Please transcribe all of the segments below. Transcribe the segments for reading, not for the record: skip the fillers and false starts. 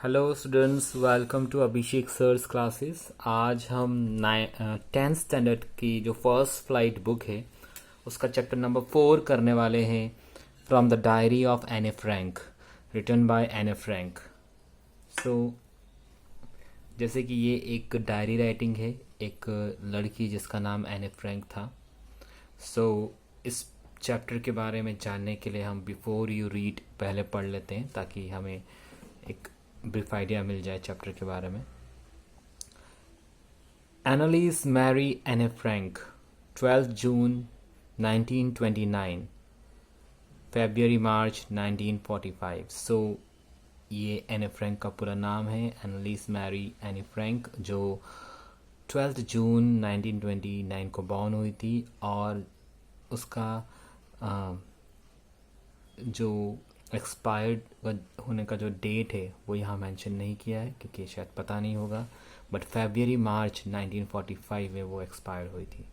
Hello students, welcome to Abhishek sir's classes. आज हम 10th standard की जो फर्स्ट फ्लाइट बुक है उसका चैप्टर नंबर 4 करने वाले हैं। फ्रॉम द डायरी ऑफ एने फ्रैंक, रिटन बाय एने फ्रैंक। सो जैसे कि ये एक डायरी राइटिंग है एक लड़की जिसका नाम एने फ्रैंक था। सो इस चैप्टर के बारे में जानने के लिए हम बिफोर यू रीड पहले पढ़ लेते हैं ताकि हमें एक ब्रीफ आइडिया मिल जाए चैप्टर के बारे में। एनालिस मैरी एने फ्रैंक, 12 जून 1929, फेब्रुअरी मार्च 1945। सो ये एने फ्रैंक का पूरा नाम है, एनालिस मैरी एने फ्रैंक, जो 12 जून 1929 को बॉर्न हुई थी। और उसका जो एक्सपायर्ड होने का जो डेट है वो यहाँ मेंशन नहीं किया है क्योंकि शायद पता नहीं होगा, बट फरवरी मार्च 1945 में वो एक्सपायर हुई थी।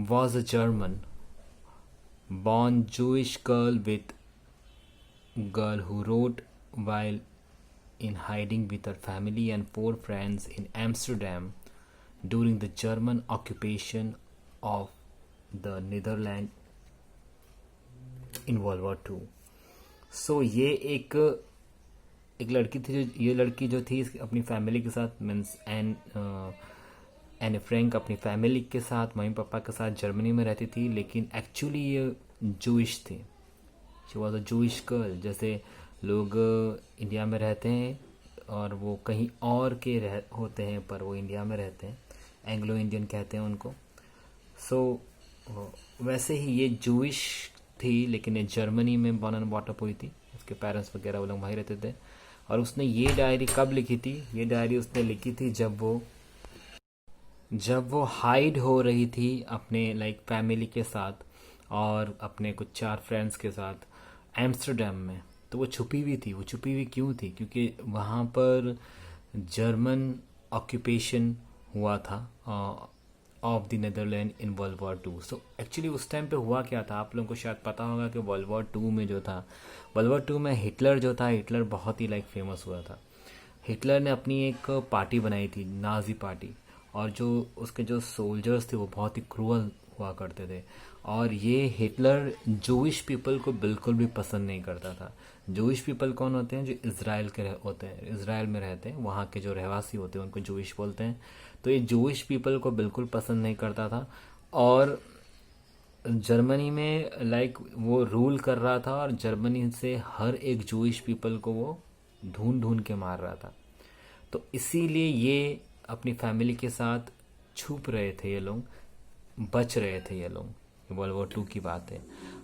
Was a German born Jewish girl who wrote while in hiding with her family and 4 friends in Amsterdam during the German occupation of the Netherlands in world war two. So ये एक लड़की थी, ये लड़की जो थी अपनी फैमिली के साथ, मीन्स एने फ्रैंक अपनी फैमिली के साथ, मम्मी पापा के साथ जर्मनी में रहती थी, लेकिन एक्चुअली ये जूइश थी। She was a Jewish girl. जैसे लोग इंडिया में रहते हैं और वो कहीं और के होते हैं पर वो इंडिया में रहते हैं, एंग्लो इंडियन कहते हैं उनको। सो वैसे ही ये जूइश थी, लेकिन ये जर्मनी में बॉर्न एंड बॉट अप हुई थी। उसके पेरेंट्स वगैरह वो लोग वहीं रहते थे। और उसने ये डायरी कब लिखी थी? ये डायरी उसने लिखी थी जब वो हाइड हो रही थी अपने फैमिली के साथ और अपने कुछ 4 फ्रेंड्स के साथ एम्स्टर्डम में। तो वो छुपी हुई थी। वो छुपी हुई क्यों थी? क्योंकि वहाँ पर जर्मन ऑक्यूपेशन हुआ था of the Netherland in world war two. So actually उस टाइम पे हुआ क्या था, आप लोगों को शायद पता होगा कि वर्ल्ड वॉर टू में जो था, वर्ल्ड वॉर टू में हिटलर जो था, हिटलर बहुत ही फेमस हुआ था। हिटलर ने अपनी एक पार्टी बनाई थी, नाजी पार्टी, और जो उसके जो सोल्जर्स थे वो बहुत ही क्रूअल हुआ करते थे। और ये हिटलर जूइश पीपल को बिल्कुल भी पसंद नहीं करता था। जूइश पीपल कौन होते हैं? जो इसराइल के होते हैं, इसराइल में रहते हैं, वहाँ के जो रहवासी होते हैं उनको जूइश बोलते हैं। तो ये जूइश पीपल को बिल्कुल पसंद नहीं करता था और जर्मनी में वो रूल कर रहा था और जर्मनी से हर एक जूइश पीपल को वो ढूंढ ढूंढ के मार रहा था। तो इसीलिए ये अपनी फैमिली के साथ छुप रहे थे, ये लोग बच रहे थे। ये लोग वर्ल्ड वॉर टू की बात है।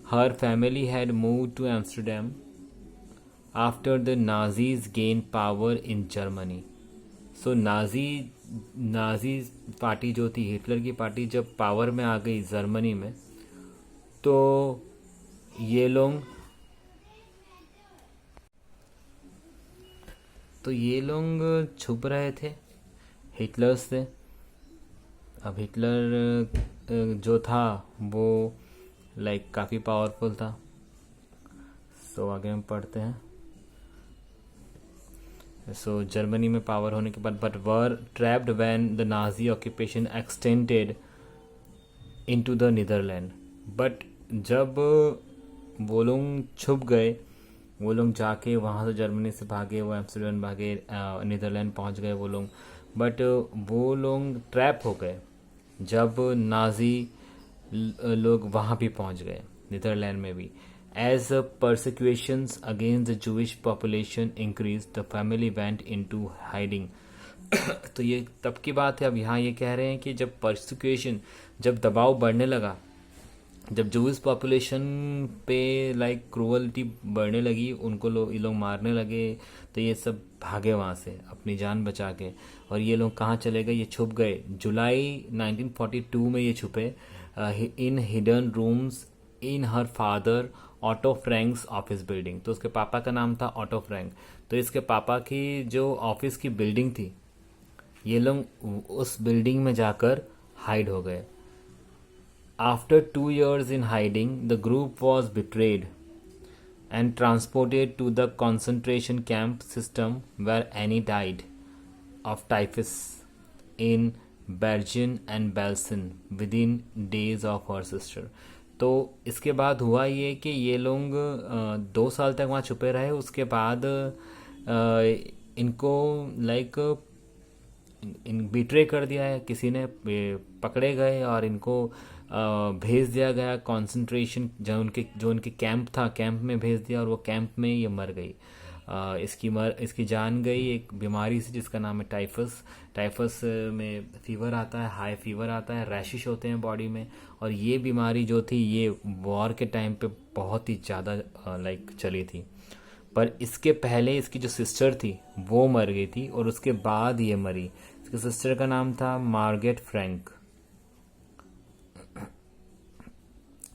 Her family had move to Amsterdam after the Nazis gain power in Germany. So Nazi party जो थी, हिटलर की पार्टी, जब पावर में आ गई जर्मनी में, तो ये लोग छुप रहे थे हिटलर से। अब हिटलर जो था वो काफ़ी पावरफुल था। सो आगे हम पढ़ते हैं। सो जर्मनी में पावर होने के बाद but were trapped when the Nazi occupation extended into the Netherland. But जब वो लोग छुप गए, वो लोग जाके वहाँ से जर्मनी से भागे, वो एम्स्टर्डम भागे, नीदरलैंड पहुँच गए वो लोग। बट वो लोग ट्रैप हो गए जब नाजी लोग वहाँ भी पहुँच गए, नीदरलैंड में भी। As persecutions against the Jewish population increased, the family went into hiding. तो ये तब की बात है। अब यहाँ ये कह रहे हैं कि जब परसिक्यूशन, जब दबाव बढ़ने लगा, जब जूइश पॉपुलेशन पे क्रूअल्टी बढ़ने लगी, उनको ये लोग मारने लगे, तो ये सब भागे वहाँ से अपनी जान बचा के। और ये लोग कहाँ चले गए? ये छुप गए। जुलाई 1942 में ये छुपे in hidden rooms in her father Otto Frank's office building. तो उसके पापा का नाम था ऑटो फ्रैंक। तो इसके पापा की जो ऑफिस की बिल्डिंग थी, ये लोग उस बिल्डिंग में जाकर हाइड हो गए। After 2 years in hiding, the group was betrayed and transported to the concentration camp system where Annie died of typhus in Bergen and Belsen within days of her sister. तो इसके बाद हुआ ये कि ये लोग 2 साल तक वहाँ छुपे रहे. उसके बाद इनको लाइक इन बिट्रे कर दिया है किसी ने, पकड़े गए और इनको भेज दिया गया कंसंट्रेशन जो उनके कैंप था, कैंप में भेज दिया और वो कैंप में ये मर गई. इसकी जान गई एक बीमारी से जिसका नाम है टाइफस. टाइफस में फीवर आता है, हाई फीवर आता है, रैशिश होते हैं बॉडी में. और ये बीमारी जो थी ये वॉर के टाइम पे बहुत ही ज़्यादा लाइक चली थी. पर इसके पहले इसकी जो सिस्टर थी वो मर गई थी और उसके बाद ये मरी. इसकी सिस्टर का नाम था Margaret Frank.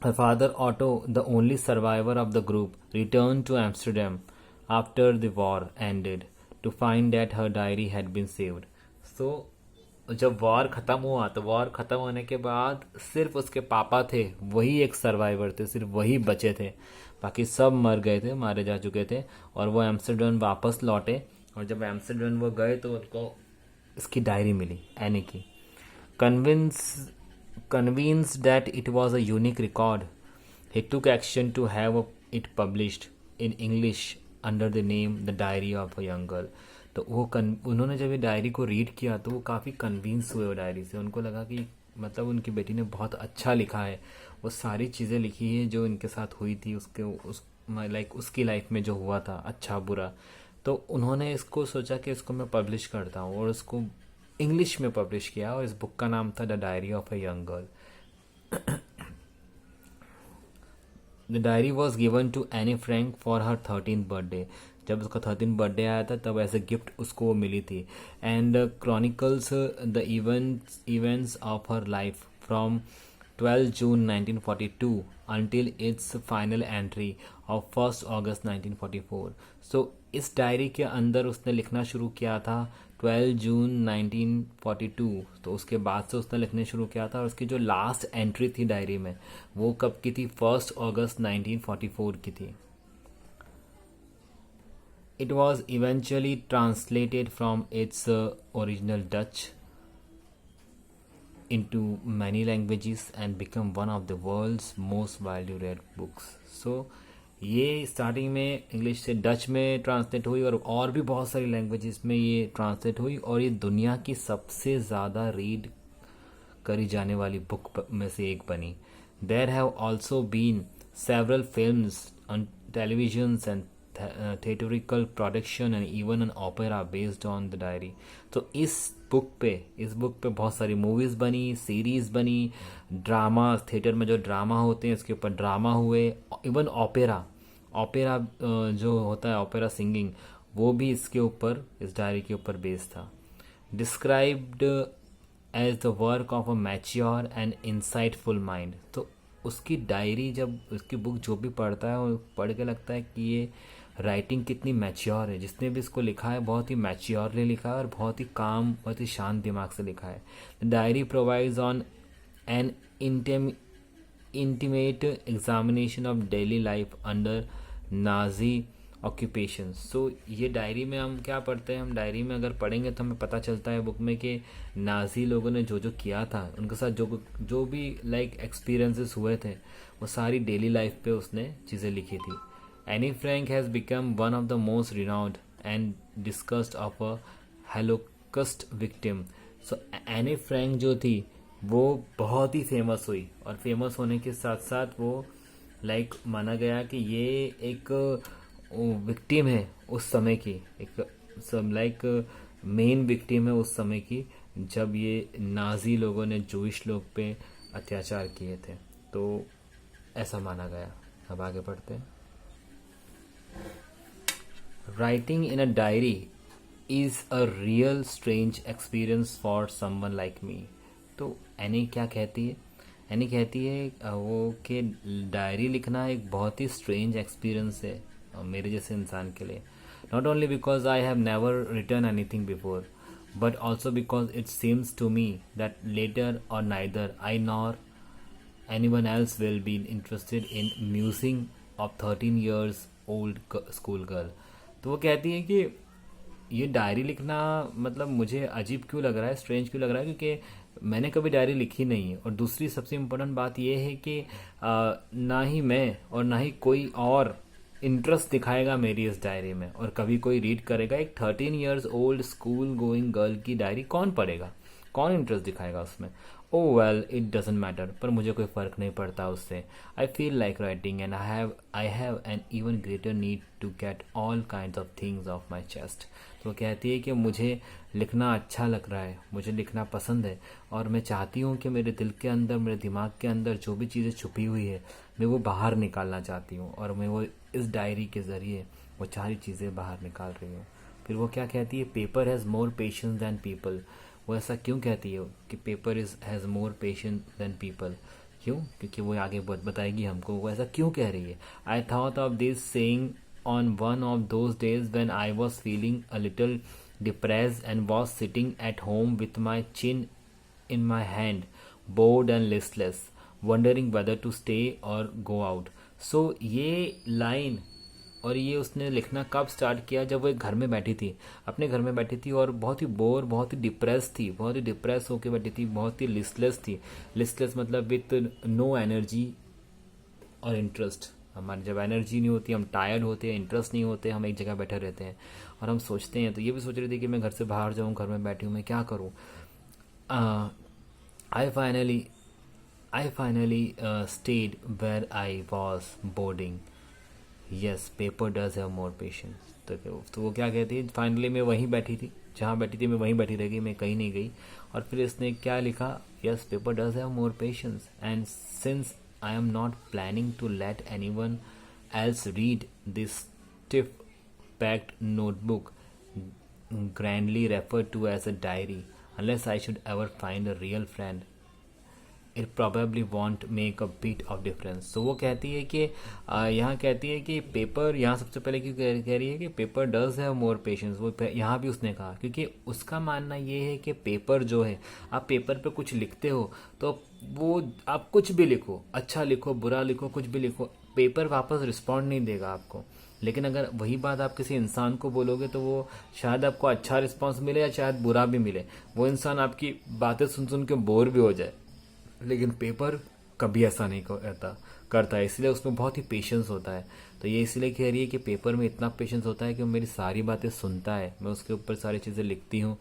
Her father Otto, the only survivor of the group, returned to Amsterdam after the war ended to find that her diary had been saved. So जब वॉर ख़त्म हुआ तो वॉर ख़त्म होने के बाद सिर्फ उसके पापा थे, वही एक सर्वाइवर थे, सिर्फ वही बचे थे. बाकी सब मर गए थे, मारे जा चुके थे. और वो एम्स्टर्डम वापस लौटे और जब एम्स्टर्डम वो गए तो उनको इसकी डायरी मिली एनी की. Convinced that it was a unique record, he took action to have it published in English under the name The Diary of a Young Girl. तो उन्होंने जब ये डायरी को रीड किया तो वो काफ़ी कन्विंस हुए वो डायरी से. उनको लगा कि मतलब उनकी बेटी ने बहुत अच्छा लिखा है, वो सारी चीज़ें लिखी है जो इनके साथ हुई थी उसकी लाइफ में जो हुआ था, अच्छा बुरा. तो उन्होंने इसको सोचा कि इसको मैं पब्लिश करता हूँ और उसको इंग्लिश में पब्लिश किया और इस बुक का नाम था the diary of a young girl. The diary was given to Anne Frank for her 13th birthday. जब उसका 13th बर्थडे आया था तब एज ए गिफ्ट उसको वो मिली थी. And chronicles the events of her life from 12 June 1942 until its final entry of 1st August 1944. So इस diary के अंदर उसने लिखना शुरू किया था 12 जून 1942. तो उसके बाद से उसने लिखने शुरू किया था और उसकी जो लास्ट एंट्री थी डायरी में वो कब की थी? 1st August 1944 की थी. It was eventually translated from its original Dutch into many languages and become one of the world's most widely read books. So ये स्टार्टिंग में इंग्लिश से डच में ट्रांसलेट हुई और भी बहुत सारी लैंग्वेजेस में ये ट्रांसलेट हुई और ये दुनिया की सबसे ज़्यादा रीड करी जाने वाली बुक में से एक बनी. There have also been several films on televisions and theatrical production and even an opera based on the diary. तो इस बुक पे बहुत सारी मूवीज़ बनी, सीरीज़ बनी, ड्रामा, थिएटर में जो ड्रामा होते हैं उसके ऊपर ड्रामा हुए, इवन ओपेरा जो होता है ओपेरा सिंगिंग वो भी इसके ऊपर, इस डायरी के ऊपर बेस्ड था. Described as the work of a mature and insightful mind. तो उसकी डायरी, जब उसकी बुक जो भी पढ़ता है वो पढ़ के लगता है कि ये राइटिंग कितनी मैच्योर है. जिसने भी इसको लिखा है बहुत ही मैच्योरली लिखा है और बहुत ही काम, बहुत ही शांत दिमाग से लिखा है. The diary provides on an intimate examination of daily life under Nazi occupation. So ये डायरी में हम क्या पढ़ते हैं, हम डायरी में अगर पढ़ेंगे तो हमें पता चलता है बुक में कि नाजी लोगों ने जो जो किया था, उनके साथ जो भी लाइक एक्सपीरियंसेस हुए थे वो सारी डेली लाइफ पे उसने चीज़ें लिखी थी. Anne Frank has become one of the most renowned and discussed of a holocaust victim. So Anne Frank जो थी वो बहुत ही फेमस हुई और फेमस होने के साथ साथ वो लाइक माना गया कि ये एक विक्टिम है उस समय की, एक सब लाइक मेन विक्टिम है उस समय की जब ये नाजी लोगों ने जूइश लोग पे अत्याचार किए थे. तो ऐसा माना गया. अब आगे बढ़ते हैं. Writing in a diary is a real strange experience for someone like me. तो एनी क्या कहती है? एनी कहती है वो कि डायरी लिखना एक बहुत ही स्ट्रेंज एक्सपीरियंस है मेरे जैसे इंसान के लिए. Not only because I have never written anything before but also because it seems to me that later or neither I nor anyone else will be interested in musing of 13 years old school girl. तो वो कहती है कि ये diary लिखना मतलब मुझे अजीब क्यों लग रहा है, स्ट्रेंज क्यों लग रहा है, क्योंकि मैंने कभी डायरी लिखी नहीं है। और दूसरी सबसे इम्पोर्टेंट बात ये है कि ना ही मैं और ना ही कोई और इंटरेस्ट दिखाएगा मेरी इस डायरी में, और कभी कोई रीड करेगा। एक 13 years old school going girl की डायरी कौन पढ़ेगा, कौन इंटरेस्ट दिखाएगा उसमें। Oh well it doesn't matter, पर मुझे कोई फ़र्क नहीं पड़ता उससे। I feel like writing and I have an even greater need to get all kind of things off my chest. तो वो कहती है कि मुझे लिखना अच्छा लग रहा है, मुझे लिखना पसंद है, और मैं चाहती हूँ कि मेरे दिल के अंदर, मेरे दिमाग के अंदर जो भी चीज़ें छुपी हुई है मैं वो बाहर निकालना चाहती हूँ, और मैं वो इस डायरी के ज़रिए वो सारी चीज़ें बाहर निकाल रही हूँ। फिर वो क्या कहती है, paper has more patience than people. वो ऐसा क्यों कहती है कि paper has more patience than people, क्यों? क्योंकि वो आगे बताएगी हमको वो ऐसा क्यों कह रही है। I thought of this saying on one of those days when I was feeling a little depressed and was sitting at home with my chin in my hand, bored and listless, wondering whether to stay or go out. So ये line और ये उसने लिखना कब start किया, जब वो एक घर में बैठी थी, अपने घर में बैठी थी और बहुत ही बोर, बहुत ही डिप्रेस थी, बहुत ही डिप्रेस होकर बैठी थी, बहुत ही लिस्टलेस थी। लिस्टलेस मतलब विथ नो एनर्जी और इंटरेस्ट। हमारी जब एनर्जी नहीं होती, हम टायर्ड होते हैं, इंटरेस्ट नहीं होते, हम एक जगह बैठे रहते हैं और हम सोचते हैं। तो ये भी सोच रही थी कि मैं घर से बाहर जाऊँ, घर में बैठी हूँ, मैं क्या करूँ। I finally I finally stayed where I was boarding. Yes paper does have more patience. तो वो क्या कहती है, फाइनली मैं वहीं बैठी थी, जहाँ बैठी थी मैं वहीं बैठी रह गई, मैं कहीं नहीं गई। और फिर इसने क्या लिखा, yes paper does have more patience and since I am not planning to let anyone else read this stiff packed notebook, grandly referred to as a diary, unless I should ever find a real friend. It probably won't make a bit of difference. So वो कहती है कि यहाँ कहती है कि paper, यहाँ सबसे पहले क्यों कह रही है कि paper does have more patience. वो यहाँ भी उसने कहा क्योंकि उसका मानना ये है कि पेपर जो है, आप पेपर पे कुछ लिखते हो तो वो आप कुछ भी लिखो, अच्छा लिखो, बुरा लिखो, कुछ भी लिखो, पेपर वापस रिस्पॉन्ड नहीं देगा आपको। लेकिन अगर वही बात आप किसी इंसान को बोलोगे तो वो शायद आपको अच्छा रिस्पॉन्स मिले या शायद बुरा भी मिले। वो इंसान आपकी बातें सुन सुन के बोर भी हो जाए, लेकिन पेपर कभी ऐसा नहीं करता है, इसलिए उसमें बहुत ही पेशेंस होता है। तो ये इसलिए कह रही है कि पेपर में इतना पेशेंस होता है कि वो मेरी सारी बातें सुनता है, मैं उसके ऊपर सारी चीज़ें लिखती हूँ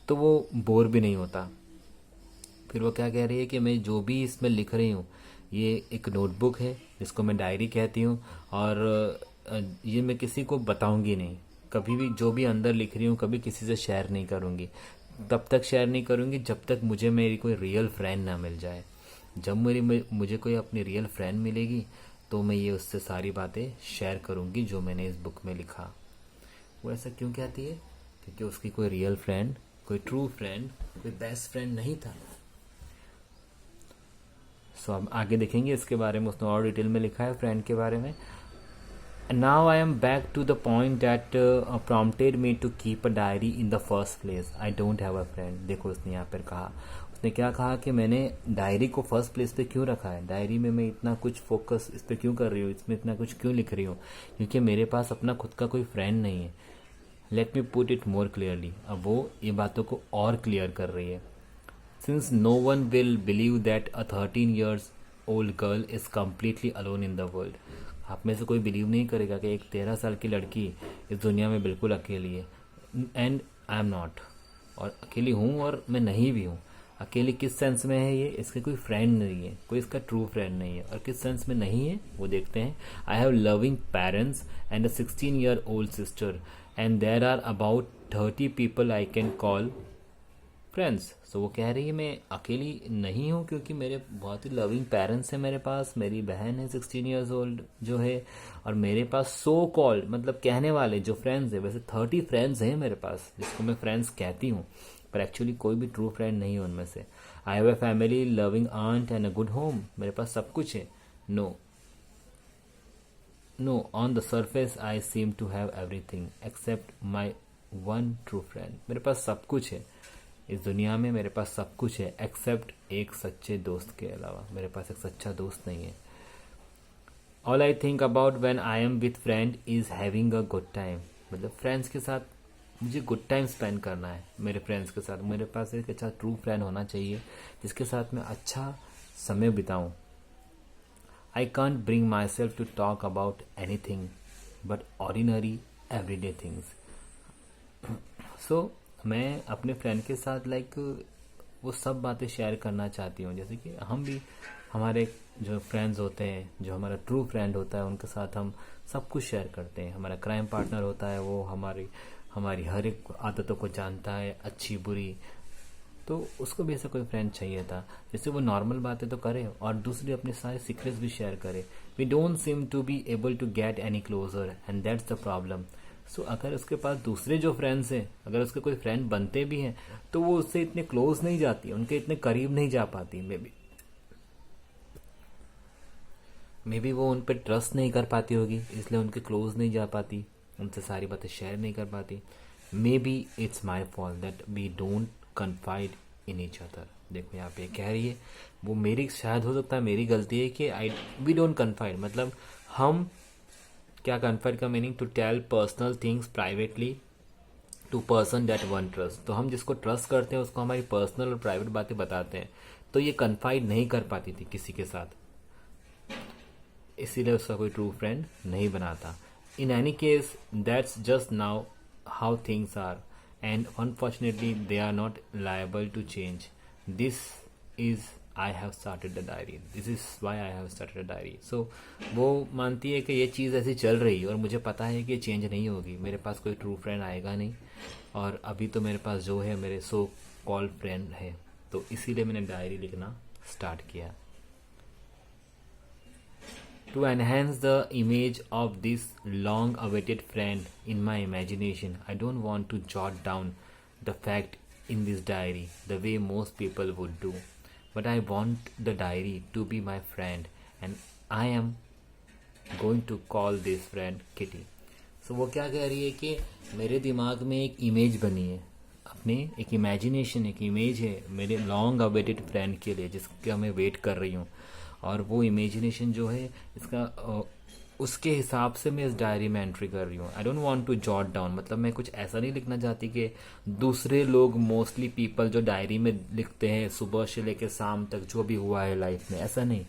तो वो बोर भी नहीं होता। फिर वो क्या कह रही है कि मैं जो भी इसमें लिख रही हूँ ये एक नोटबुक है जिसको मैं डायरी कहती हूँ, और ये मैं किसी को बताऊँगी नहीं, कभी भी जो भी अंदर लिख रही हूँ कभी किसी से शेयर नहीं करूँगी। तब तक शेयर नहीं करूँगी जब तक मुझे मेरी कोई रियल फ्रेंड ना मिल जाए। जब मुझे कोई अपनी रियल फ्रेंड मिलेगी तो मैं ये उससे सारी बातें शेयर करूँगी जो मैंने इस बुक में लिखा। वो ऐसा क्यों कहती है, क्योंकि उसकी कोई रियल फ्रेंड, कोई ट्रू फ्रेंड, कोई बेस्ट फ्रेंड नहीं था। सो अब आगे देखेंगे इसके बारे में, उसने और डिटेल में लिखा है फ्रेंड के बारे में। Now I am back to the point that prompted me to keep a diary in the first place. I don't have a friend. देखो उसने यहाँ पर कहा, उसने क्या कहा कि मैंने डायरी को फर्स्ट प्लेस पे क्यों रखा है, डायरी में मैं इतना कुछ फोकस इस पर क्यों कर रही हूँ, इसमें इतना कुछ क्यों लिख रही हूँ, क्योंकि मेरे पास अपना खुद का कोई फ्रेंड नहीं है। Let me put it more clearly. अब वो ये बातों को और क्लियर कर रही है। Since no one will believe that a 13 years old girl is completely alone in the world. आप में से कोई बिलीव नहीं करेगा कि एक 13 साल की लड़की इस दुनिया में बिल्कुल अकेली है। एंड आई एम नॉट, और अकेली हूँ और मैं नहीं भी हूँ। अकेली किस सेंस में है ये, इसके कोई फ्रेंड नहीं है, कोई इसका ट्रू फ्रेंड नहीं है। और किस सेंस में नहीं है वो देखते हैं। I have loving parents and a 16-year old sister and there are about 30 people I can call friends. So वो कह रही है मैं अकेली नहीं हूँ क्योंकि मेरे बहुत ही लविंग पेरेंट्स हैं मेरे पास, मेरी बहन है 16 years old जो है, और मेरे पास सो कॉल्ड मतलब कहने वाले जो फ्रेंड्स है, वैसे 30 फ्रेंड्स हैं मेरे पास जिसको मैं फ्रेंड्स कहती हूँ, पर एक्चुअली कोई भी ट्रू फ्रेंड नहीं है उनमें से। I have a family, loving aunt and a good home. मेरे पास सब कुछ है। No on the surface I seem to have everything except my one true friend. मेरे पास सब कुछ है इस दुनिया में, मेरे पास सब कुछ है एक्सेप्ट एक सच्चे दोस्त के अलावा। मेरे पास एक सच्चा दोस्त नहीं है। All I think about when I am with friend is having a good time. मतलब फ्रेंड्स के साथ मुझे गुड टाइम स्पेंड करना है। मेरे फ्रेंड्स के साथ मेरे पास एक अच्छा ट्रू फ्रेंड होना चाहिए जिसके साथ मैं अच्छा समय बिताऊं। I can't bring myself to talk about anything but ordinary everyday things. So मैं अपने फ्रेंड के साथ वो सब बातें शेयर करना चाहती हूँ, जैसे कि हम भी हमारे जो फ्रेंड्स होते हैं, जो हमारा ट्रू फ्रेंड होता है, उनके साथ हम सब कुछ शेयर करते हैं। हमारा क्राइम पार्टनर होता है, वो हमारी हमारी हर एक आदतों को जानता है, अच्छी बुरी। तो उसको भी ऐसा कोई फ्रेंड चाहिए था जिससे वो नॉर्मल बातें तो करे और दूसरी अपने सारे सीक्रेट्स भी शेयर करे। We don't seem to be able to get any closer and that's the problem. So अगर उसके पास दूसरे जो फ्रेंड्स हैं, अगर उसके कोई फ्रेंड बनते भी हैं तो वो उससे इतने क्लोज नहीं जाती, उनके इतने करीब नहीं जा पाती। मे बी वो उन पर ट्रस्ट नहीं कर पाती होगी, इसलिए उनके क्लोज नहीं जा पाती, उनसे सारी बातें शेयर नहीं कर पाती। Maybe it's my fault that we don't confide in each other. देखो यहाँ पे कह रही है, वो मेरी शायद हो सकता है मेरी गलती है कि वी डोंट कन्फाइड, मतलब हम क्या, कन्फाइड का meaning to tell personal things privately to person that one trust. तो हम जिसको ट्रस्ट करते हैं उसको हमारी पर्सनल और प्राइवेट बातें बताते हैं। तो ये कन्फाइड नहीं कर पाती थी किसी के साथ, इसीलिए उसका कोई ट्रू फ्रेंड नहीं बनाता। In any case that's just now how things are and unfortunately they are not liable to change. This is I have started the diary, this is why I have started the diary. So वो मानती है कि ये चीज़ ऐसी चल रही है और मुझे पता है कि ये चेंज नहीं होगी, मेरे पास कोई ट्रू फ्रेंड आएगा नहीं, और अभी तो मेरे पास जो है मेरे सो कॉल्ड फ्रेंड है। तो इसीलिए मैंने डायरी लिखना स्टार्ट किया। To enhance the image of this long awaited friend in my imagination, I don't want to jot down the fact in this diary the way most people would do, but I want the diary to be my friend and I am going to call this friend Kitty. So वो क्या कह रही है कि मेरे दिमाग में एक इमेज बनी है, अपने एक इमेजिनेशन, एक इमेज है मेरे लॉन्ग अवेटेड फ्रेंड के लिए जिसका मैं वेट कर रही हूँ, और वो इमेजिनेशन जो है इसका उसके हिसाब से मैं इस डायरी में एंट्री कर रही हूँ। I don't want to jot down, मतलब मैं कुछ ऐसा नहीं लिखना चाहती कि दूसरे लोग, मोस्टली पीपल जो डायरी में लिखते हैं सुबह से लेकर शाम तक जो भी हुआ है लाइफ में, ऐसा नहीं।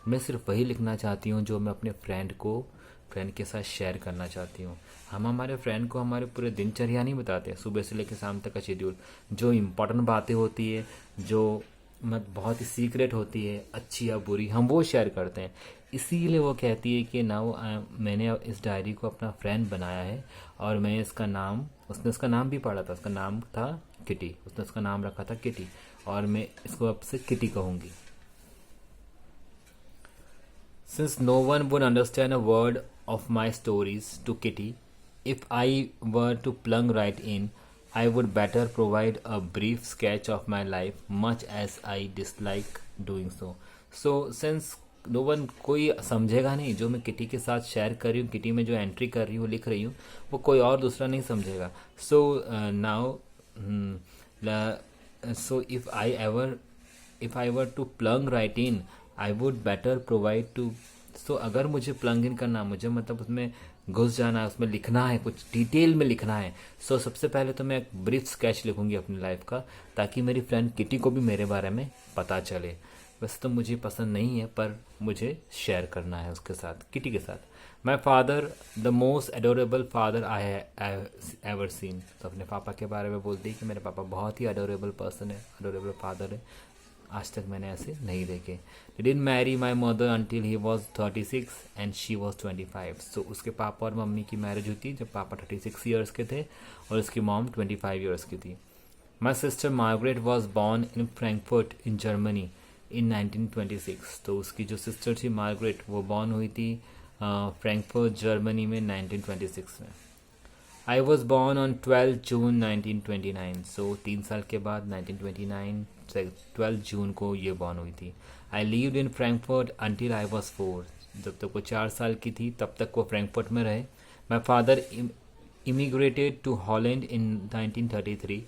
मैं सिर्फ वही लिखना चाहती हूँ जो मैं अपने फ्रेंड के साथ शेयर करना चाहती हूँ। हम हमारे फ्रेंड को हमारे पूरे दिनचर्या नहीं बताते, सुबह से लेकर शाम तक का शेड्यूल, जो इम्पोर्टेंट बातें होती है, जो बहुत ही सीक्रेट होती है, अच्छी या बुरी, हम वो शेयर करते हैं। इसीलिए वो कहती है कि नाउ मैंने इस डायरी को अपना फ्रेंड बनाया है और मैं इसका नाम, उसने उसका नाम भी पढ़ा था, उसका नाम था किटी, उसने उसका नाम रखा था किटी, और मैं इसको अब से किटी कहूँगी। Since no one would understand a word of my stories to Kitty, if I were to plunge right in, I would better provide a brief sketch of my life, much as I dislike doing so. So since no one, कोई समझेगा नहीं जो मैं kitty के साथ share कर रही हूँ, किटी में जो एंट्री कर रही हूँ, लिख रही हूँ, वो कोई और दूसरा नहीं समझेगा। So now, so if I were to plunge right in, I would better provide to. So अगर मुझे प्लंग इन करना, मुझे मतलब उसमें घुस जाना है, उसमें लिखना है, कुछ डिटेल में लिखना है, सो सबसे पहले तो मैं एक ब्रीफ स्केच लिखूंगी अपनी लाइफ का, ताकि मेरी फ्रेंड किटी को भी मेरे बारे में पता चले। वैसे तो मुझे पसंद नहीं है, पर मुझे शेयर करना है उसके साथ, किटी के साथ। My father the most adorable father I ever seen. तो अपने पापा के बारे में बोलती है कि मेरे पापा बहुत ही अडोरेबल पर्सन है, अडोरेबल फादर है, आज तक मैंने ऐसे नहीं देखे। He didn't marry my mother until he was 36 and she was 25. So उसके पापा और मम्मी की मैरिज हुई थी जब पापा 36 ईयर्स के थे और उसकी मॉम 25 ईयर्स की थी। My sister Margaret was born in Frankfurt in Germany in 1926. तो उसकी जो सिस्टर थी मार्गरेट, वो बॉर्न हुई थी फ्रैंकफर्ट जर्मनी में 1926 में। I was born on 12 June 1929. So 3 साल के बाद 1929 12 जून को ये बॉर्न हुई थी। I lived in Frankfurt until I was 4. जब तक वो 4 साल की थी तब तक वो फ्रैंकफर्ट में रहे। My father immigrated to Holland in 1933.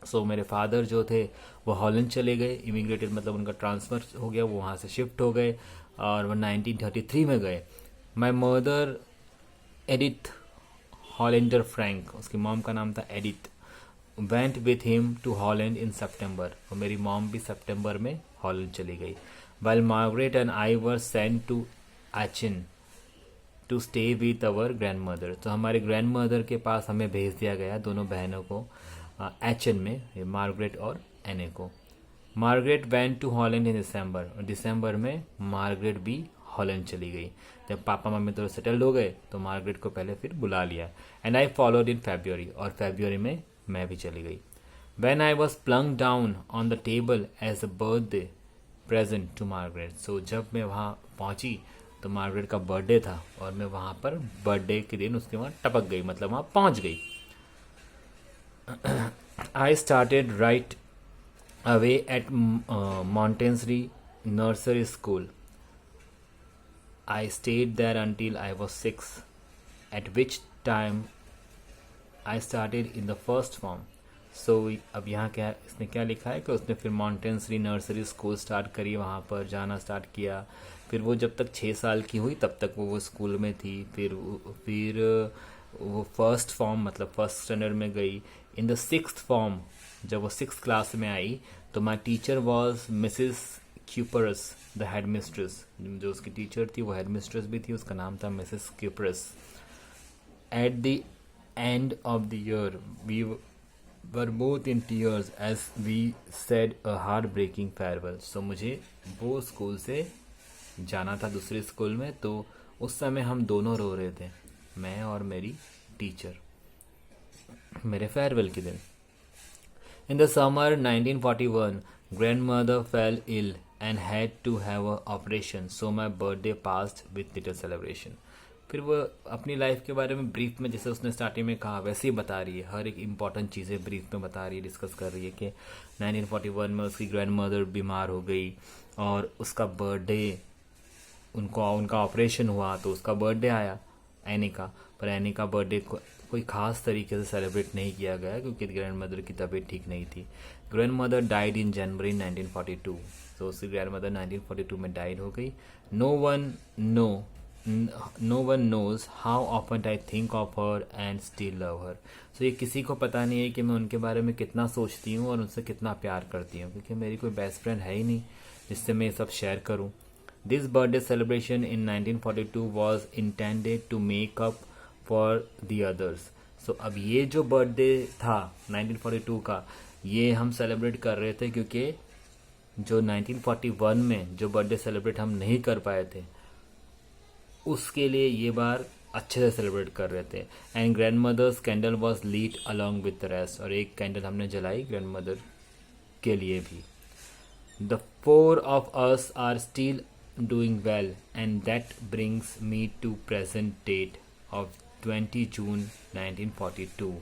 सो मेरे फादर जो थे वो हॉलैंड चले गए, इमिग्रेटेड मतलब उनका ट्रांसफ़र हो गया, वो वहाँ से शिफ्ट हो गए और वो 1933 में गए। My mother Edith Hollander Frank, उसकी मॉम का नाम था Edith, went with him to Holland in September, और मेरी मॉम भी सितंबर में हॉलैंड चली गई। While Margaret and I were sent to Aachen to stay with our grandmother, तो हमारे ग्रैंड मदर के पास हमें भेज दिया गया, दोनों बहनों को, एचन में, मार्गरेट और एने को। मार्गरेट वेंट टू हॉलैंड इन दिसंबर, और दिसंबर में मार्गरेट भी हॉलैंड चली गई। जब पापा मम्मी थोड़े सेटल्ड हो गए तो मार्गरेट को पहले फिर बुला लिया। And I followed in February, और फेब्रुअरी में मैं भी चली गई। When I was plunked down on the table as a birthday present to Margaret, so जब मैं वहाँ पहुँची तो मार्गरेट का बर्थडे था और मैं वहाँ पर बर्थडे के दिन उसके वहाँ टपक गई, मतलब वहाँ पहुँच गई। I started right away at Montessori Nursery School. I stayed there until I was 6, at which time I started in the first form. सो अब यहाँ क्या इसने क्या लिखा है कि उसने फिर मॉन्टेंसरी नर्सरी स्कूल स्टार्ट करी, वहाँ पर जाना स्टार्ट किया। फिर वो जब तक 6 साल की हुई तब तक वो स्कूल में थी। फिर वो फर्स्ट फॉर्म मतलब फर्स्ट स्टैंडर्ड में गई। इन द 6th फॉर्म जब वो 6th क्लास में आई तो my teacher was Mrs cuprous the head mistress, जो उसकी टीचर थी वो हेड मिस्ट्रेस भी थी, उसका नाम था Mrs Kuperus. At the end of the year we were both in tears as we said a heartbreaking farewell. So मुझे वो स्कूल से जाना था दूसरे स्कूल में, तो उस समय हम दोनों रो रहे थे, मैं और मेरी टीचर, मेरे फेयरवेल के दिन। In the summer 1941, grandmother fell ill and had to have an operation, so my birthday passed with little celebration. फिर वो अपनी लाइफ के बारे में ब्रीफ में, जैसे उसने स्टार्टिंग में कहा वैसे ही बता रही है, हर एक इम्पॉर्टेंट चीज़ें ब्रीफ में बता रही है, डिस्कस कर रही है कि 1941 में उसकी ग्रैंड मदर बीमार हो गई और उसका बर्थडे, उनका ऑपरेशन हुआ तो उसका बर्थडे आया एनी का, पर एनी का बर्थडे कोई ख़ास तरीके से सेलिब्रेट नहीं किया गया क्योंकि ग्रैंड मदर की तबीयत ठीक नहीं थी। ग्रैंड मदर डाइड इन जनवरी 1942, तो उसकी ग्रैंड मदर 1942 में डाइड हो गई। No one knows how often I think of her and still love her. So ये किसी को पता नहीं है कि मैं उनके बारे में कितना सोचती हूँ और उनसे कितना प्यार करती हूँ, क्योंकि मेरी कोई बेस्ट फ्रेंड है ही नहीं जिससे मैं ये सब शेयर करूँ। This birthday celebration in 1942 was intended to make up for the others. So अब ये जो बर्थडे था 1942 का, ये हम सेलिब्रेट कर रहे थे क्योंकि जो 1941 में जो बर्थडे सेलिब्रेट हम नहीं कर पाए थे उसके लिए ये बार अच्छे से सेलिब्रेट कर रहे थे। And grandmother's candle was lit along with the rest, और एक कैंडल हमने जलाई ग्रैंड मदर के लिए भी। The 4 of us are still doing well and that brings me to present date of 20 June 1942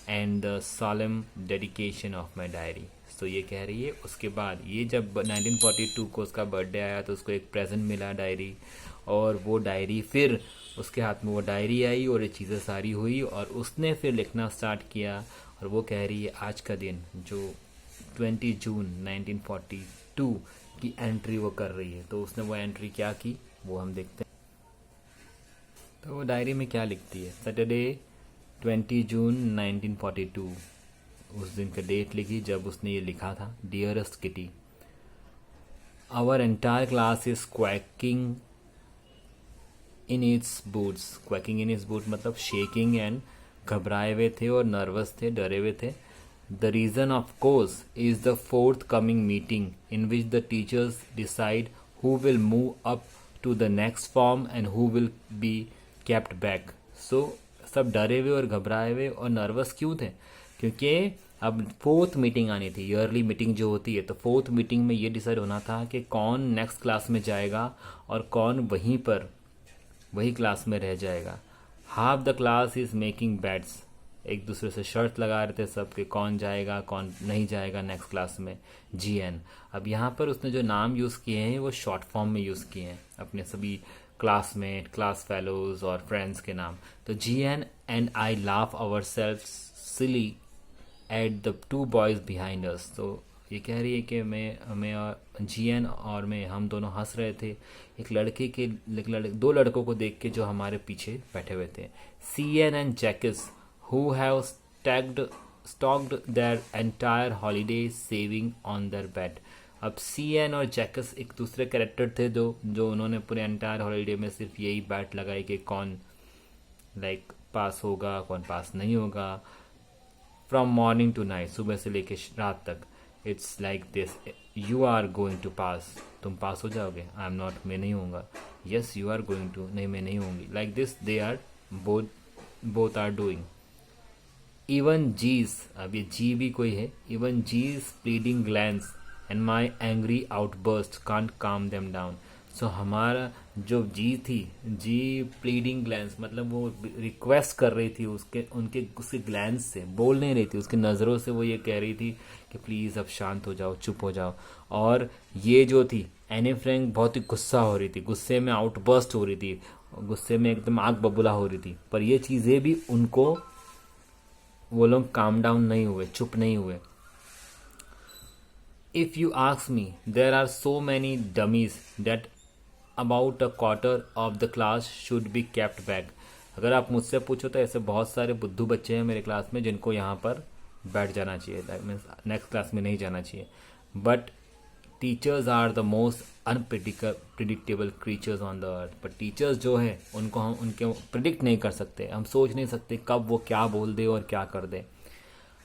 and the solemn dedication of my diary. तो ये कह रही है उसके बाद ये जब 1942 को उसका बर्थडे आया तो उसको एक प्रेजेंट मिला डायरी, और वो डायरी फिर उसके हाथ में वो डायरी आई और ये चीज़ें सारी हुई और उसने फिर लिखना स्टार्ट किया। और वो कह रही है आज का दिन जो 20 जून 1942 की एंट्री वो कर रही है, तो उसने वो एंट्री क्या की वो हम देखते हैं। तो वो डायरी में क्या लिखती है, सैटरडे 20 जून 1942, उस दिन का डेट लिखी जब उसने ये लिखा था। Dearest Kitty, our entire class is quaking in its boots. Quaking in its boot मतलब शेकिंग एंड घबराए हुए थे और नर्वस थे, डरे हुए थे। The reason of course is the forthcoming meeting in which the teachers decide who will move up to the next form and who will be kept back. So सब डरे हुए और घबराए हुए और नर्वस क्यों थे, क्योंकि अब 4th मीटिंग आनी थी, ईयरली मीटिंग जो होती है, तो 4th मीटिंग में ये डिसाइड होना था कि कौन नेक्स्ट क्लास में जाएगा और कौन वही क्लास में रह जाएगा। Half the class is making bats, एक दूसरे से शर्त लगा रहे थे सब कि कौन जाएगा कौन नहीं जाएगा नेक्स्ट क्लास में। GN, अब यहाँ पर उसने जो नाम यूज़ किए हैं वो शॉर्ट फॉर्म में यूज़ किए हैं, अपने सभी क्लासमेट, क्लास फेलोज और फ्रेंड्स के नाम। तो GN and I laugh our self silly at the two boys behind us. तो ये कह रही है कि मैं और जीएन और मैं हम दोनों हंस रहे थे दो लड़कों को देख के जो हमारे पीछे बैठे हुए थे। C N and Jacques who have stocked their entire holiday saving on their bed. अब सीएन और जैकिस एक दूसरे कैरेक्टर थे जो उन्होंने पूरे एंटायर हॉलीडे में सिर्फ यही बैट लगाई कि कौन पास होगा कौन पास नहीं होगा। फ्रॉम मॉर्निंग टू नाइट, सुबह से लेके रात तक। It's like this, you are going to pass, तुम पास हो जाओगे। आई एम नॉट, मैं नहीं होऊंगा। Yes you are going to, नहीं मैं नहीं होंगी। Like this they are both are doing. Even G's, अब ये जी भी कोई है। Even G's pleading glance and my angry outburst can't calm them down. So हमारा जो जी थी, जी प्लीडिंग ग्लैंस मतलब वो रिक्वेस्ट कर रही थी उसके ग्लैंस से, बोल नहीं रही थी, उसकी नज़रों से वो ये कह रही थी कि प्लीज़ अब शांत हो जाओ, चुप हो जाओ। और ये जो थी एनी फ्रैंक बहुत ही गुस्सा हो रही थी, गुस्से में आउटबर्स्ट हो रही थी, गुस्से में एकदम आग बबूला हो रही थी। पर ये चीज़ें भी उनको, वो लोग काम डाउन नहीं हुए, चुप नहीं हुए। If you ask me, there are so many dummies that about a quarter of the class should be kept back. अगर आप मुझसे पूछो तो ऐसे बहुत सारे बुद्धू बच्चे हैं मेरे क्लास में जिनको यहाँ पर बैठ जाना चाहिए, नेक्स्ट क्लास में नहीं जाना चाहिए। But teachers are the most unpredictable creatures on the earth. पर टीचर्स जो है उनको हम उनके प्रिडिक्ट नहीं कर सकते, हम सोच नहीं सकते कब वो क्या बोल दे और क्या कर दे।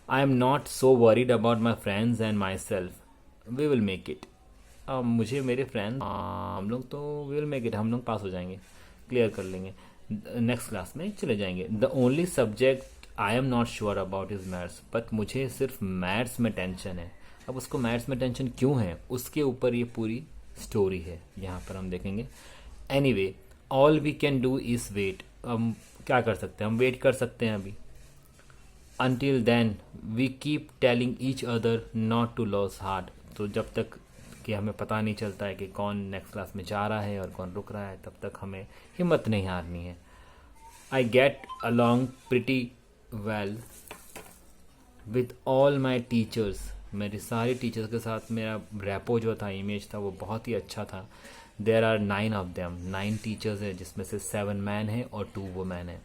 I am not so worried about my friends and myself, we will make it. मुझे मेरे फ्रेंड, हम लोग तो वी विल मेक इट, हम लोग पास हो जाएंगे, क्लियर कर लेंगे, नेक्स्ट क्लास में चले जाएंगे। The only subject I am not sure about is maths, but मुझे सिर्फ मैथ्स में टेंशन है। अब उसको मैथ्स में टेंशन क्यों है, उसके ऊपर ये पूरी स्टोरी है, यहाँ पर हम देखेंगे। Anyway, all we can do is wait. हम क्या कर सकते हैं, हम वेट कर सकते हैं अभी। Until then, we keep telling each other not to lose heart. तो जब तक कि हमें पता नहीं चलता है कि कौन नेक्स्ट क्लास में जा रहा है और कौन रुक रहा है, तब तक हमें हिम्मत नहीं हारनी है। I get along pretty well with all my teachers. मेरी सारी टीचर्स के साथ मेरा रैपो जो था, इमेज था, वो बहुत ही अच्छा था। There are 9 of them. 9 teachers हैं जिसमें से 7 मैन हैं और 2 वुमेन हैं।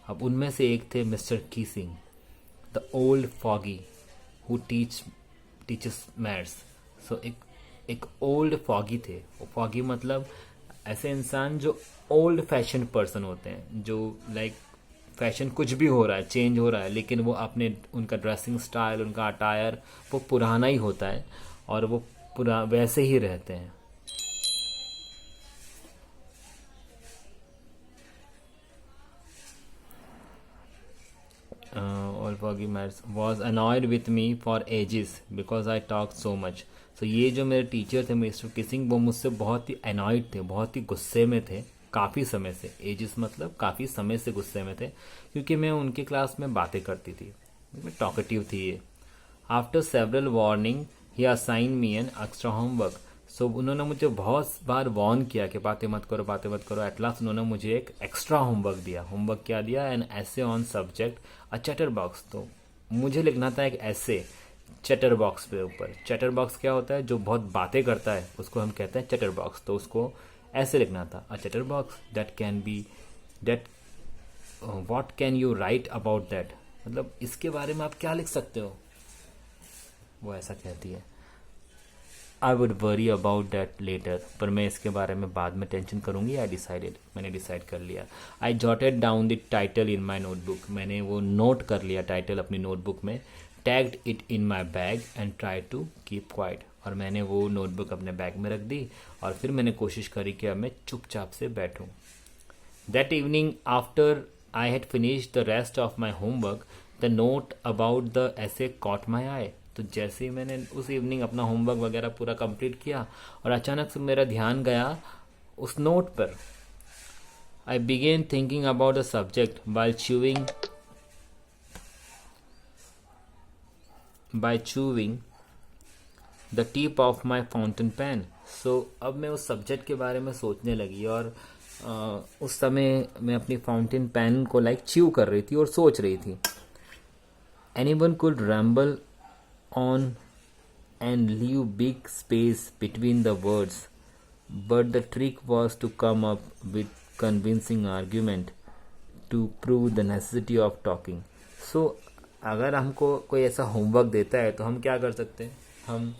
अब उनमें से एक थे Mr Keesing, the old fogey who teaches maths. So एक ओल्ड फॉगी थे। फॉगी मतलब ऐसे इंसान जो ओल्ड फैशन पर्सन होते हैं, जो फैशन कुछ भी हो रहा है, चेंज हो रहा है, लेकिन वो उनका ड्रेसिंग स्टाइल, उनका अटायर वो पुराना ही होता है और वो वैसे ही रहते हैं। All foggy maths was annoyed with me for ages because I talked so much. So ये जो मेरे टीचर थे मिस्टर किसिंग, वो मुझसे बहुत ही अनॉयड थे, बहुत ही गुस्से में थे काफ़ी समय से। एजिस मतलब काफ़ी समय से गुस्से में थे, क्योंकि मैं उनके क्लास में बातें करती थी, मैं टॉकेटिव थी ये। After several warning he assign me an extra homework. So उन्होंने मुझे बहुत बार वार्न किया कि बातें मत करो, बातें मत करो। एट लास्ट उन्होंने मुझे एक एक्स्ट्रा होमवर्क दिया। होमवर्क क्या दिया? एन ऐसे on subject a chatter box. तो मुझे लिखना था एक ऐसे चैटर बॉक्स पे ऊपर। चैटर बॉक्स क्या होता है? जो बहुत बातें करता है उसको हम कहते हैं चैटर बॉक्स। तो उसको ऐसे लिखना था, a chatterbox that can be that what can you write about that, मतलब इसके बारे में आप क्या लिख सकते हो, वो ऐसा कहती है। I would worry about that later, पर मैं इसके बारे में बाद में टेंशन करूंगी। आई डिसाइडेड, मैंने डिसाइड कर लिया। I jotted down the title in my notebook, मैंने वो नोट कर लिया टाइटल अपनी नोटबुक में। Tagged it in my bag and try to keep quiet, और मैंने वो नोटबुक अपने बैग में रख दी और फिर मैंने कोशिश करी कि अब मैं चुपचाप से बैठूं। That evening after I had finished the rest of my homework, the note about the essay caught my eye. तो जैसे ही मैंने उस इवनिंग अपना होमवर्क वगैरह पूरा कंप्लीट किया और अचानक से मेरा ध्यान गया उस नोट पर। I began thinking about the subject by chewing the tip of my fountain pen. So अब मैं उस सब्जेक्ट के बारे में सोचने लगी और उस समय मैं अपनी फाउंटेन पेन को च्यू कर रही थी और सोच रही थी। anyone could ramble on and leave big space between the words, but the trick was to come up with convincing argument to prove the necessity of talking. So अगर हमको कोई ऐसा होमवर्क देता है तो हम क्या कर सकते हैं? हम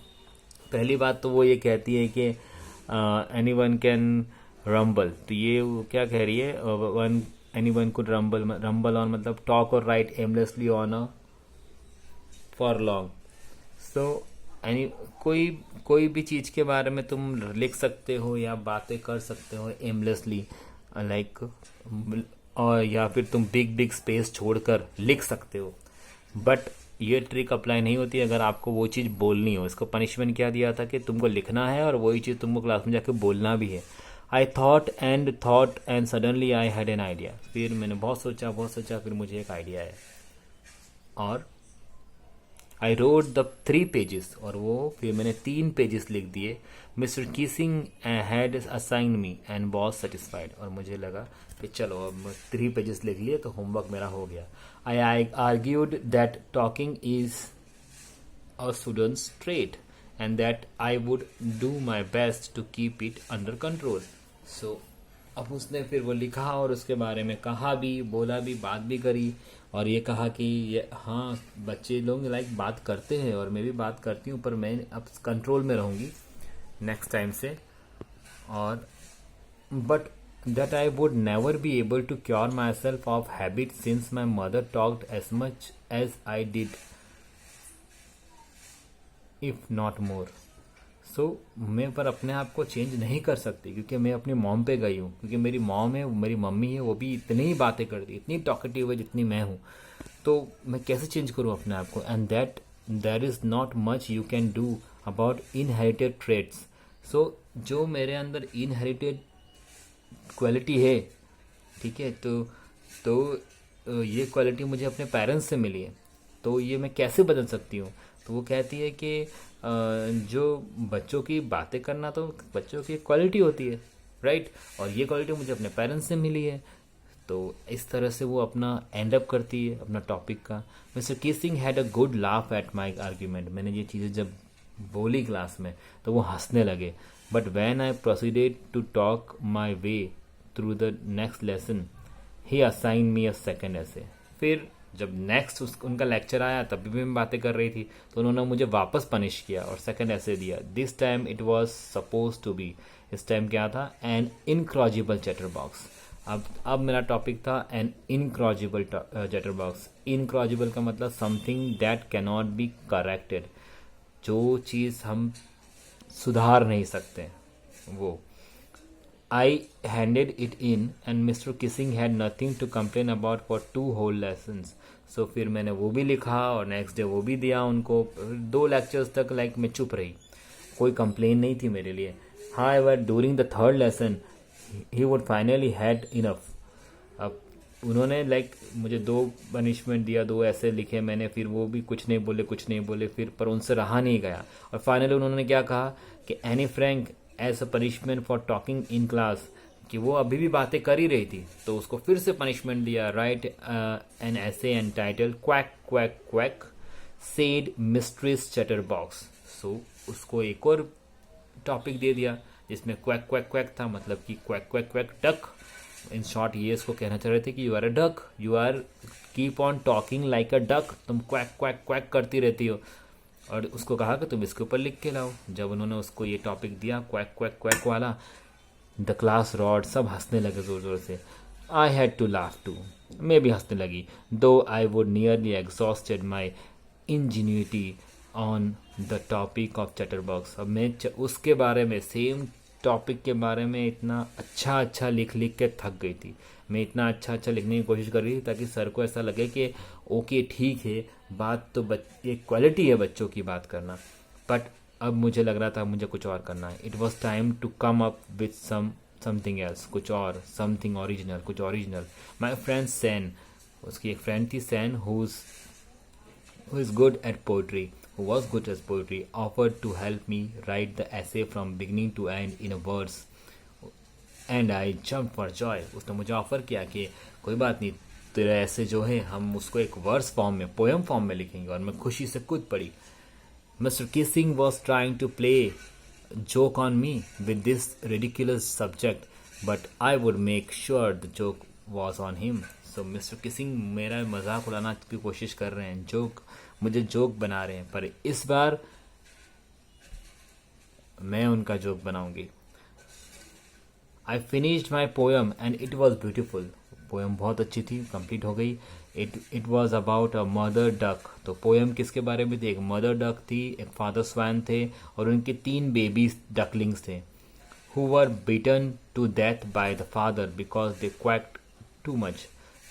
पहली बात तो वो ये कहती है कि एनी वन कैन रम्बल, तो ये वो क्या कह रही है? One any one could Rumble, Rumble on मतलब टॉक और right aimlessly on a for long. So any कोई भी चीज़ के बारे में तुम लिख सकते हो या बातें कर सकते हो एमलेसली, लाइक और या फिर तुम बिग बिग स्पेस छोड़कर लिख सकते हो. बट ये ट्रिक अप्लाई नहीं होती अगर आपको वो चीज़ बोलनी हो. इसको पनिशमेंट क्या दिया था कि तुमको लिखना है और वही चीज़ तुमको क्लास में जाके बोलना भी है. I thought and suddenly I had an idea. फिर मैंने बहुत सोचा फिर मुझे एक आइडिया है. और आई रोड द 3 पेजेस, और वो फिर मैंने 3 पेजेस लिख दिए. Mr Keesing had assign me and was satisfied. और मुझे लगा कि चलो अब 3 पेजेस लिख लिए तो होमवर्क मेरा हो गया. I argued that talking is a student's trait and that I would do my best to keep it under control. So अब उसने फिर वो लिखा और उसके बारे में कहा भी, बोला भी, बात भी करी और ये कहा कि ये हाँ बच्चे लोग लाइक बात करते हैं और मैं भी बात करती हूँ, पर मैं अब कंट्रोल में रहूँगी नेक्स्ट टाइम से. और but that I would never be able to cure myself of habit since my mother talked as much as I did, if not more. So मैं पर अपने आप को चेंज नहीं कर सकती क्योंकि मैं अपनी मॉम पे गई हूँ, क्योंकि मेरी मॉम है, मेरी मम्मी है, वो भी इतनी ही बातें करती, इतनी टॉकेटिव है जितनी मैं हूँ. तो मैं कैसे चेंज करूँ अपने आप को? And that there is not much you can do about inherited traits. So जो मेरे अंदर इनहेरिटेड क्वालिटी है, ठीक है, तो ये क्वालिटी मुझे अपने पेरेंट्स से मिली है, तो ये मैं कैसे बदल सकती हूँ? तो वो कहती है कि जो बच्चों की बातें करना तो बच्चों की क्वालिटी होती है, राइट, और ये क्वालिटी मुझे अपने पेरेंट्स से मिली है. तो इस तरह से वो अपना एंड अप करती है अपना टॉपिक का. Mister Keesing had a good laugh at my argument. मैंने ये चीज़ें जब बोली क्लास में तो वो हंसने लगे. But when I proceeded to talk my way through the next lesson he assign me a second ऐसे. फिर जब नेक्स्ट उनका लेक्चर आया तब भी मैं बातें कर रही थी तो उन्होंने मुझे वापस पनिश किया और सेकेंड ऐसे दिया. This time it was suppose to be, इस टाइम क्या था? An incorrigible chatterbox. अब मेरा टॉपिक था an incorrigible chatterbox. Incorrigible का मतलब something that cannot be corrected, जो चीज़ हम सुधार नहीं सकते वो. I handed it in and Mr. Kissing had nothing to complain about for 2 whole lessons. So फिर मैंने वो भी लिखा और नेक्स्ट डे वो भी दिया उनको. 2 लेक्चर्स तक लाइक मैं चुप रही, कोई कंप्लेन नहीं थी मेरे लिए. However, during the 3rd lesson, he would finally had enough. अब उन्होंने लाइक मुझे 2 पनिशमेंट दिया, 2 ऐसे लिखे मैंने, फिर वो भी कुछ नहीं बोले फिर, पर उनसे रहा नहीं गया. और फाइनली उन्होंने क्या कहा कि Anne Frank as a punishment for talking in class, कि वो अभी भी बातें कर ही रही थी तो उसको फिर से पनिशमेंट दिया. Write an essay entitled quack quack quack said mistress chatterbox. So उसको एक और टॉपिक दे दिया जिसमें क्वैक क्वैक क्वैक था, मतलब कि quack quack quack duck. In short ये इसको कहना चाह रहे थे कि you are a duck, you are keep on talking like a duck, तुम क्वैक क्वैक क्वैक करती रहती हो. और उसको कहा कि तुम इसके ऊपर लिख के लाओ. जब उन्होंने उसको ये टॉपिक दिया क्वैक क्वैक क्वैक वाला, द क्लास रॉड, सब हंसने लगे ज़ोर ज़ोर से. I had to laugh too, मैं भी हंसने लगी. Though I would nearly exhausted my ingenuity on the topic of chatterbox. अब मैं उसके बारे में, सेम टॉपिक के बारे में इतना अच्छा लिख के थक गई थी. मैं इतना अच्छा लिखने की कोशिश कर रही थी ताकि सर को ऐसा लगे कि ओके ठीक है, बात तो एक क्वालिटी है बच्चों की बात करना. बट अब मुझे लग रहा था मुझे कुछ और करना है. It was time to come up with something else, कुछ और, समथिंग ओरिजिनल, कुछ ओरिजिनल. माई फ्रेंड सैन, उसकी एक फ्रेंड थी Sanne, who is good at poetry, who was good at poetry, offered to help me write the essay from beginning to end in a verse. And I jumped for joy. उसने मुझे offer किया कि कोई बात नहीं, तरह से जो है हम उसको एक वर्स फॉर्म में, पोएम फॉर्म में लिखेंगे। और मैं खुशी से कूद पड़ी। Mr. Kissing was trying to play joke on me with this ridiculous subject, but I would make sure the joke was on him. So Mr. Kissing मेरा मजाक उड़ाना की कोशिश कर रहे हैं, मुझे जोक बना रहे हैं, पर इस बार मैं उनका जोक बनाऊंगी। I finished my poem and it was beautiful. Poem बहुत अच्छी थी, कंप्लीट हो गई। It was about a mother duck. तो पोएम किसके बारे में थी? एक मदर डक थी, एक फादर स्वैन थे, और उनके 3 बेबी डकलिंग्स थे, who were beaten to death by the father because they quacked too much.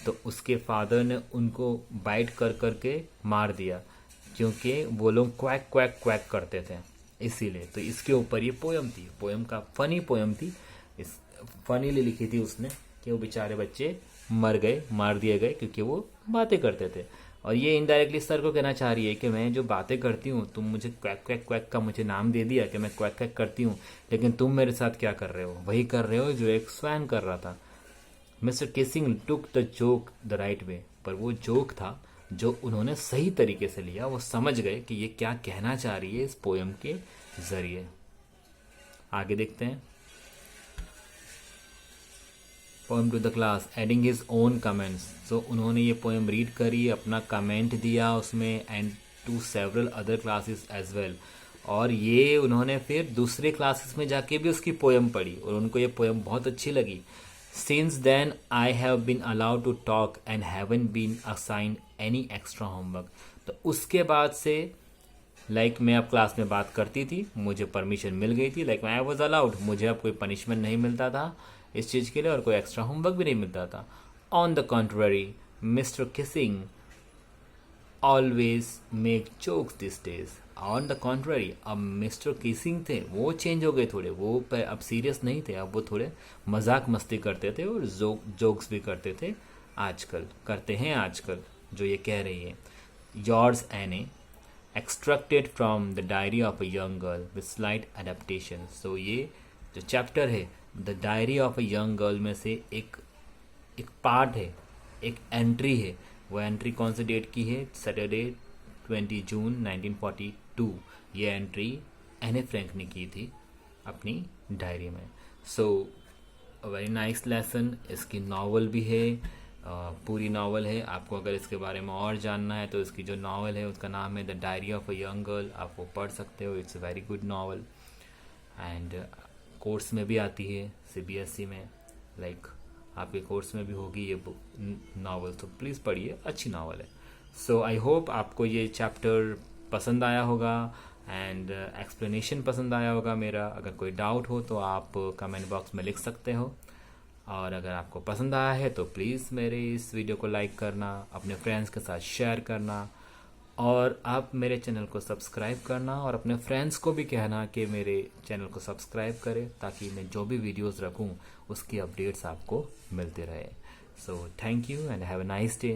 तो उसके फादर ने उनको बाइट कर करके मार दिया क्योंकि वो लोग क्वैक क्वैक क्वैक करते थे, इसीलिए। तो इसके ऊपर ये पोएम थी। पोएम का फनी पोएम थी, इस फनीली लिखी थी उसने कि वो बेचारे बच्चे मर गए, मार दिए गए क्योंकि वो बातें करते थे। और ये इनडायरेक्टली सर को कहना चाह रही है कि मैं जो बातें करती हूँ, तुम मुझे क्वैक क्वैक क्वैक का मुझे नाम दे दिया कि मैं क्वैक क्वैक करती हूँ, लेकिन तुम मेरे साथ क्या कर रहे हो? वही कर रहे हो जो एक स्वैन कर रहा था। Mister Keesing took the joke the right way. पर वो जोक था जो उन्होंने सही तरीके से लिया। वो समझ गए कि ये क्या कहना चाह रही है इस पोएम के जरिए। आगे देखते हैं। Poem to the class adding his own comments. So उन्होंने ये पोएम रीड करी, अपना कमेंट दिया उसमें, and to several other classes as well. और ये उन्होंने फिर दूसरे क्लासेस में जाके भी उसकी पोएम पढ़ी और उनको ये पोएम बहुत अच्छी लगी। Since then I have been allowed to talk and haven't been assigned any extra homework. तो उसके बाद से मैं अब क्लास में बात करती थी, मुझे परमिशन मिल गई थी, आई वॉज अलाउड, मुझे अब कोई पनिशमेंट नहीं मिलता था इस चीज़ के लिए और कोई एक्स्ट्रा होमवर्क भी नहीं मिलता था। On the contrary mister Keesing always make jokes this days. On the contrary अब मिस्टर किसिंग थे वो चेंज हो गए थोड़े, वो अब सीरियस नहीं थे, अब वो थोड़े मजाक मस्ती करते थे और जोक्स भी करते थे, आजकल करते हैं आजकल, जो ये कह रही है। George Anne extracted from the diary of a young girl with slight adaptation. So ये जो चैप्टर है the diary of a young girl में से एक पार्ट है, एक एंट्री है। वो एंट्री कौन से डेट की है? Saturday 20 June 1942। ये एंट्री एने फ्रैंक ने की थी अपनी डायरी में। So very nice lesson. इसकी नावल भी है, पूरी नावल है। आपको अगर इसके बारे में और जानना है तो इसकी जो नावल है उसका नाम है the diary of a young girl, आप वो पढ़ सकते हो। It's a very good novel and course में भी आती है CBSE में, आपके कोर्स में भी होगी ये बुक नावल, तो प्लीज़ पढ़िए, अच्छी नावल है। सो आई होप आपको ये चैप्टर पसंद आया होगा एंड एक्सप्लेनेशन पसंद आया होगा मेरा। अगर कोई डाउट हो तो आप कमेंट बॉक्स में लिख सकते हो, और अगर आपको पसंद आया है तो प्लीज़ मेरे इस वीडियो को लाइक करना, अपने फ्रेंड्स के साथ शेयर करना, और आप मेरे चैनल को सब्सक्राइब करना, और अपने फ्रेंड्स को भी कहना कि मेरे चैनल को सब्सक्राइब करें ताकि मैं जो भी वीडियोस रखूं उसकी अपडेट्स आपको मिलते रहे। So thank you and have a nice day.